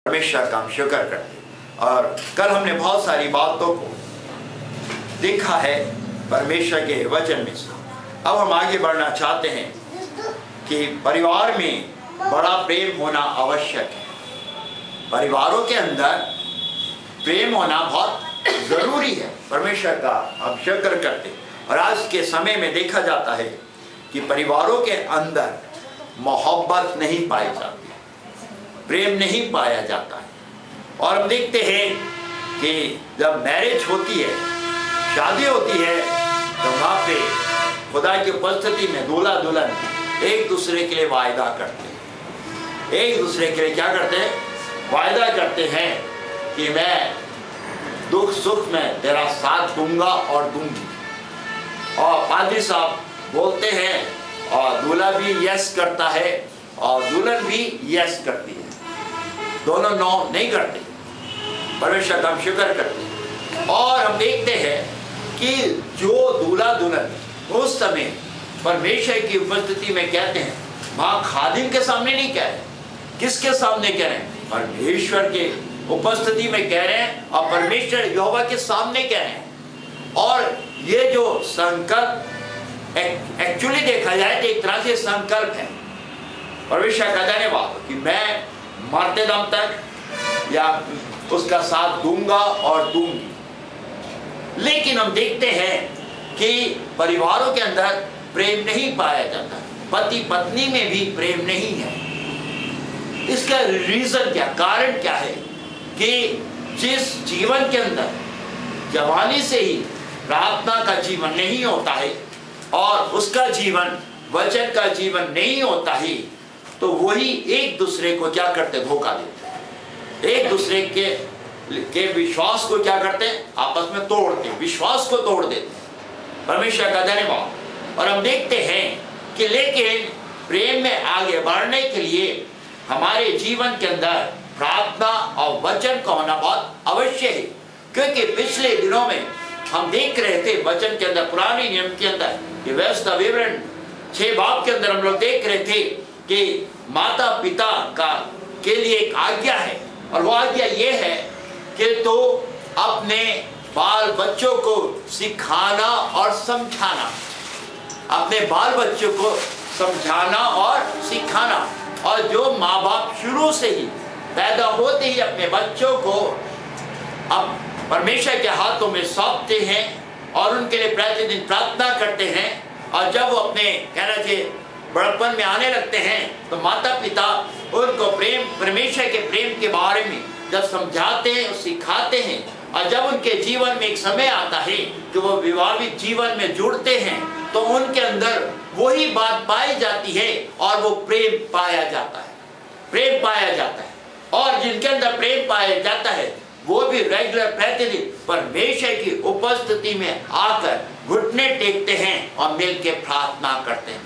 परमेश्वर का हम शुक्र करते। और कल हमने बहुत सारी बातों को देखा है परमेश्वर के वचन में से। अब हम आगे बढ़ना चाहते हैं कि परिवार में बड़ा प्रेम होना आवश्यक है। परिवारों के अंदर प्रेम होना बहुत ज़रूरी है। परमेश्वर का हम शुक्र करते। और आज के समय में देखा जाता है कि परिवारों के अंदर मोहब्बत नहीं पाई जाती, प्रेम नहीं पाया जाता है। और हम देखते हैं कि जब मैरिज होती है, शादी होती है, तो वहाँ पे खुदा की उपस्थिति में दूल्हा दुल्हन एक दूसरे के लिए वायदा करते हैं। एक दूसरे के लिए क्या करते हैं? वायदा करते हैं कि मैं दुख सुख में तेरा साथ दूंगा और दूंगी। और पादरी साहब बोलते हैं और दूल्हा भी यस करता है और दुल्हन भी यस करती है, दोनों नो नहीं करते। परमेश्वर का हम शुक्र करते हैं। और हम देखते हैं कि जो दूल्हा दुल्हन उस समय परमेश्वर की उपस्थिति में कहते हैं, वहाँ खादिम के सामने नहीं कह रहे, किसके सामने कह रहे हैं? परमेश्वर के उपस्थिति में कह रहे हैं और परमेश्वर यहोवा के सामने कह रहे हैं। और ये जो संकल्प एक्चुअली देखा जाए तो एक तरह से संकल्प है परमेश्वर का धन्यवाद कि मैं मरते दम तक या उसका साथ दूंगा और दूंगी। लेकिन हम देखते हैं कि परिवारों के अंदर प्रेम नहीं पाया जाता, पति पत्नी में भी प्रेम नहीं है। इसका रीजन क्या, कारण क्या है? कि जिस जीवन के अंदर जवानी से ही प्रार्थना का जीवन नहीं होता है और उसका जीवन वचन का जीवन नहीं होता ही, तो वही एक दूसरे को क्या करते? धोखा देते हैं। एक दूसरे के विश्वास को क्या करते हैं? आपस में तोड़ते हैं, विश्वास को तोड़ देते हैं। परमेश्वर का धन्यवाद। और हम देखते हैं कि लेकिन प्रेम में आगे बढ़ने के लिए हमारे जीवन के अंदर प्रार्थना और वचन का होना बहुत अवश्य है। क्योंकि पिछले दिनों में हम देख रहे थे वचन के अंदर, पुराने नियम के अंदर, कि व्यवस्था विवरण 6 बाब के अंदर हम लोग देख रहे थे कि माता पिता का के लिए एक आज्ञा है। और वो आज्ञा ये है कि तो अपने बाल बच्चों को सिखाना और समझाना, अपने बाल बच्चों को समझाना और सिखाना। और जो माँ बाप शुरू से ही पैदा होते ही अपने बच्चों को अब परमेश्वर के हाथों में सौंपते हैं और उनके लिए प्रतिदिन प्रार्थना करते हैं, और जब वो अपने कहना चाहिए बड़प्पन में आने लगते हैं तो माता पिता उनको प्रेम, परमेश्वर के प्रेम के बारे में जब समझाते हैं, सिखाते हैं, और जब उनके जीवन में एक समय आता है कि वो विवाहित जीवन में जुड़ते हैं, तो उनके अंदर वही बात पाई जाती है और वो प्रेम पाया जाता है, प्रेम पाया जाता है। और जिनके अंदर प्रेम पाया जाता है वो भी रेगुलर प्रतिदिन परमेश्वर की उपस्थिति में आकर घुटने टेकते हैं और मिलके प्रार्थना करते हैं।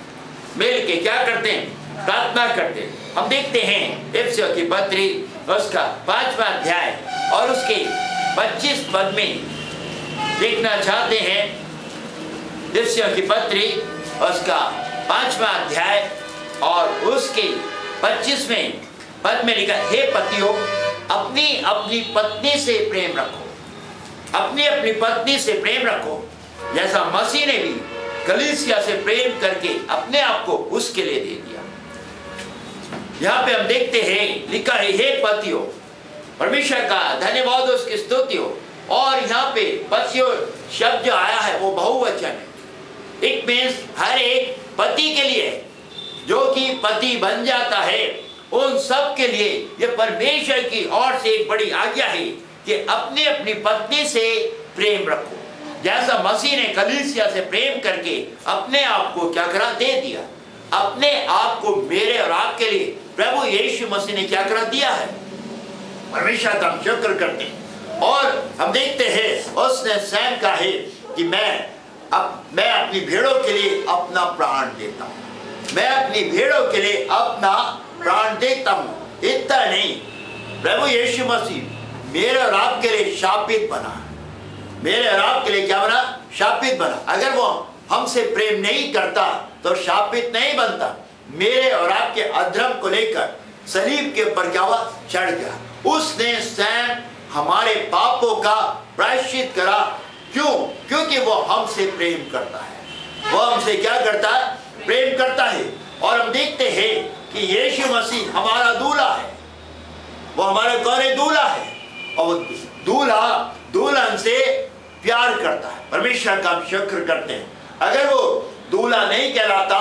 मिलके क्या करते हैं? प्रार्थना करते हैं। हम देखते हैं इफिसियों की पत्री उसका 5वां अध्याय और उसके 25 पद में देखना चाहते हैं। इफिसियों की पत्री उसका 5वां अध्याय और उसके 25वें पद में लिखा, हे पतियों अपनी अपनी पत्नी से प्रेम रखो, अपनी अपनी पत्नी से प्रेम रखो, जैसा मसीह ने भी कलीसिया से प्रेम करके अपने आप को उसके लिए दे दिया। यहाँ पे हम देखते हैं लिखा है, हे पतियों, परमेश्वर का धन्यवाद, उसकी स्तुति हो। और यहाँ पे पतियों शब्द जो आया है वो बहुवचन है। इट मीन्स हर एक पति के लिए जो कि पति बन जाता है, उन सब के लिए ये परमेश्वर की ओर से एक बड़ी आज्ञा है कि अपनी अपनी पत्नी से प्रेम रखो, जैसा मसीह ने कलीसिया से प्रेम करके अपने आप को क्या करा? दे दिया। अपने आप को मेरे और आपके लिए प्रभु यीशु मसीह ने क्या करा? दिया है। परमेश्वर का हम शुक्र करते हैं। और हम देखते हैं उसने स्वयं कहा है कि मैं अपनी भेड़ों के लिए अपना प्राण देता हूँ, मैं अपनी भेड़ों के लिए अपना प्राण देता हूँ। इतना नहीं, प्रभु यीशु मसीह मेरे और आपके लिए शापित बना, मेरे और आपके लिए क्या बना? शापित बना। अगर वो हमसे प्रेम नहीं करता तो शापित नहीं बनता। मेरे और आपके अधर्म को लेकर सलीब के ऊपर क्या हुआ? चढ़ गया। उसने स्वयं हमारे पापों का प्रायश्चित करा। क्यों? क्योंकि वो हमसे प्रेम करता है। वो हमसे क्या करता है? प्रेम करता है। और हम देखते हैं कि यीशु मसीह हमारा दूल्हा है। वो हमारा कौन है? दूल्हा है। और दूल्हा दुल्हन से प्यार करता है। परमेश्वर का हम शुक्र करते हैं। अगर वो दूल्हा नहीं कहलाता,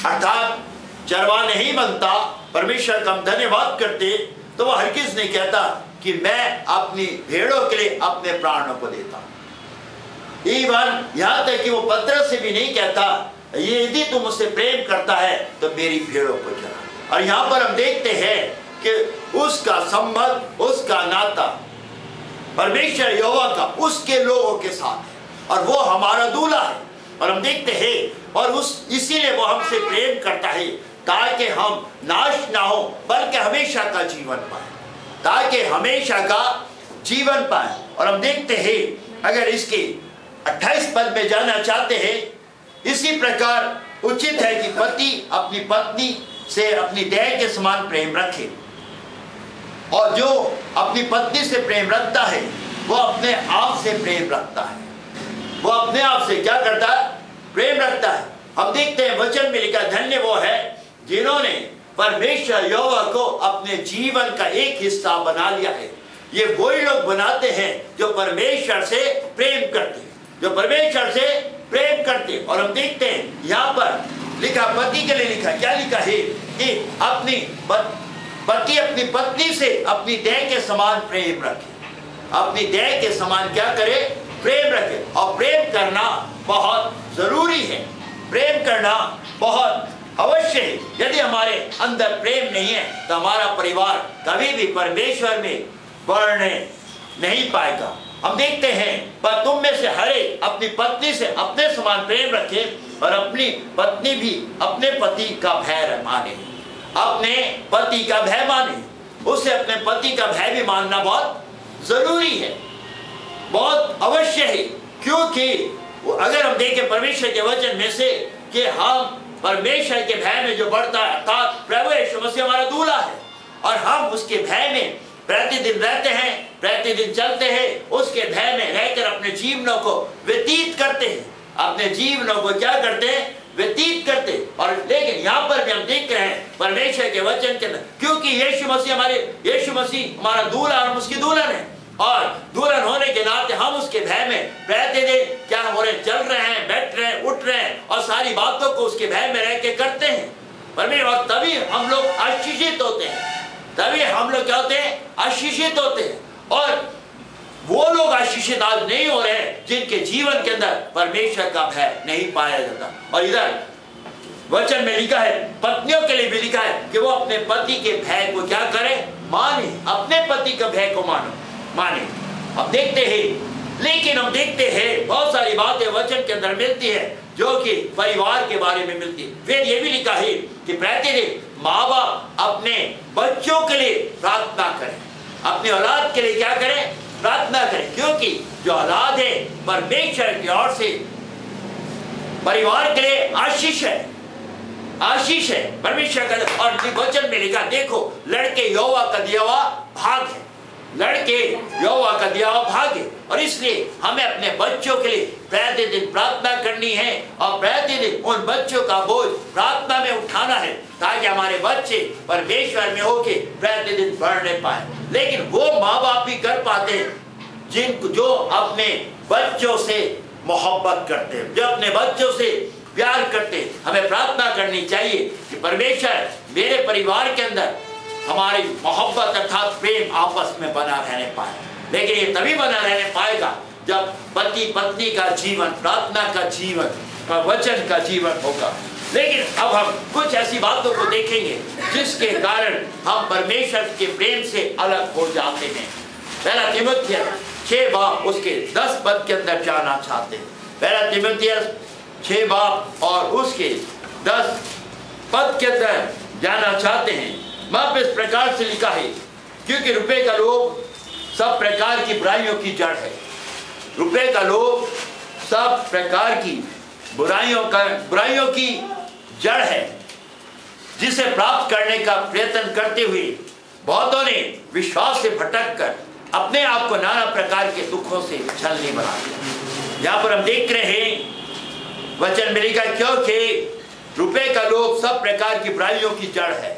अर्थात चरवा नहीं बनता, परमेश्वर का हम धन्यवाद करते, तो वो हरगिज़ नहीं कहता कि मैं अपनी भेड़ों के लिए अपने प्राणों को देता। इवन यहाँ तक कि वो पतरस से भी नहीं कहता, ये यदि तुम मुझसे प्रेम करता है तो मेरी भेड़ों को चरा। और यहाँ पर हम देखते हैं कि उसका संबंध, उसका नाता परमेश्वर यहोवा का उसके लोगों के साथ है, और वो हमारा दूल्हा है। और हम देखते हैं, और इसीलिए वो हमसे प्रेम करता है, ताकि हम नाश ना हो बल्कि हमेशा का जीवन पाए, ताकि हमेशा का जीवन पाए। और हम देखते हैं, अगर इसके 28 पद में जाना चाहते हैं, इसी प्रकार उचित है कि पति अपनी पत्नी से अपनी देह के समान प्रेम रखे, और जो अपनी पत्नी से प्रेम रखता है वो अपने आप से प्रेम रखता है। वो अपने आप से क्या करता है? प्रेम रखता है। हम देखते हैं वचन में लिखा, धन्य वो है जिन्होंने परमेश्वर यहोवा को अपने जीवन का एक हिस्सा बना लिया है। ये वही लोग बनाते हैं जो परमेश्वर से प्रेम करते हैं, जो परमेश्वर से प्रेम करते हैं। और हम देखते हैं यहाँ पर लिखा, पति के लिए लिखा, क्या लिखा है कि अपनी पति अपनी पत्नी से अपनी देह के समान प्रेम रखे। अपनी देह के समान क्या करे? प्रेम रखे। और प्रेम करना बहुत जरूरी है, प्रेम करना बहुत अवश्य है। यदि हमारे अंदर प्रेम नहीं है तो हमारा परिवार कभी भी परमेश्वर में बढ़ने नहीं पाएगा। हम देखते हैं, पर तुम में से हर एक अपनी पत्नी से अपने समान प्रेम रखे, और अपनी पत्नी भी अपने पति का भय माने। अपने पति का भय माने, उसे अपने पति का भय भी मानना बहुत जरूरी है, बहुत अवश्य है। क्योंकि अगर हम देखें परमेश्वर के वचन में से कि हम परमेश्वर के भय में जो बढ़ता है, अर्थात प्रभु यीशु मसीह हमारा दूल्हा है, और हम उसके भय में प्रतिदिन रहते हैं, प्रतिदिन चलते हैं, उसके भय में रहकर अपने जीवनों को व्यतीत करते हैं, अपने जीवनों को क्या करते हैं? व्यतीत करते। और लेकिन यहाँ पर भी हम देख रहे हैं परमेश्वर के वचन के अंदर, क्योंकि यीशु मसीह हमारा दूल्हा और उसकी दुल्हन है, और दुल्हन होने के नाते हम उसके भय में प्रतिदिन क्या हो रहे? चल रहे हैं, बैठ रहे हैं, उठ रहे हैं, और सारी बातों को उसके भय में रह के करते हैं परमेश्वर। और तभी हम लोग आशीषित होते हैं, तभी हम लोग क्या होते हैं? आशीषित होते हैं। और वो लोग आशीषित आज नहीं हो रहे हैं जिनके जीवन के अंदर परमेश्वर का भय नहीं पाया जाता। और इधर वचन में लिखा है, पत्नियों के लिए भी लिखा है कि वो अपने पति के भय को क्या करें? माने, अपने पति के भय को माने। हम देखते हैं, लेकिन हम देखते हैं बहुत सारी बातें वचन के अंदर मिलती है जो कि परिवार के बारे में मिलती है। फिर ये भी लिखा है कि प्रतिदिन माँ बाप अपने बच्चों के लिए प्रार्थना करें, अपनी औलाद के लिए क्या करें? प्रार्थना करें, क्योंकि जो औलाद है परमेश्वर की ओर से परिवार के लिए आशीष है, आशीष है परमेश्वर का। और वचन में लिखा, देखो लड़के यहोवा का दिया हुआ भाग है, लड़के यहोवा का दिया हुआ भाग है। और इसलिए हमें अपने बच्चों के लिए प्रतिदिन प्रार्थना करनी है, और प्रतिदिन उन बच्चों का बोझ प्रार्थना में उठाना है, ताकि हमारे बच्चे परमेश्वर में होके प्रतिदिन बढ़ने पाए। लेकिन वो माँ बाप भी कर पाते हैं जो अपने बच्चों से मोहब्बत करते हैं, जो अपने बच्चों से प्यार करते हैं। हमें प्रार्थना करनी चाहिए कि परमेश्वर मेरे परिवार के अंदर हमारी मोहब्बत अर्थात प्रेम आपस में बना रहने पाए। लेकिन ये तभी बना रहने पाएगा जब पति पत्नी का जीवन, प्रार्थना का जीवन, वचन का जीवन होगा। लेकिन अब हम कुछ ऐसी बातों को देखेंगे जिसके कारण हम परमेश्वर के प्रेम से अलग हो जाते हैं। पहला तीमुथियुस 6 बाब उसके 10 पद के अंदर जाना चाहते हैं। पहला तीमुथियुस 6 बाब और उसके 10 पद के अंदर जाना चाहते हैं। वहां पे इस प्रकार से लिखा है, क्योंकि रुपए का लोभ सब प्रकार की बुराइयों की जड़ है। रुपए का लोभ सब प्रकार की बुराइयों की जड़ है, जिसे प्राप्त करने का प्रयत्न करते हुए बहुतों ने विश्वास से भटक कर अपने आप को नाना प्रकार के दुखों से छलनी बना दिया। यहाँ पर हम देख रहे हैं वचन में लिखा, क्योंकि रुपए का लोभ सब प्रकार की बुराइयों की जड़ है,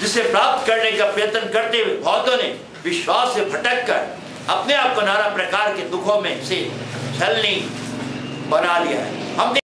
जिसे प्राप्त करने का प्रयत्न करते हुए बहुतों ने विश्वास से भटक कर अपने आप को नाना प्रकार के दुखों में से छलनी बना लिया है। हम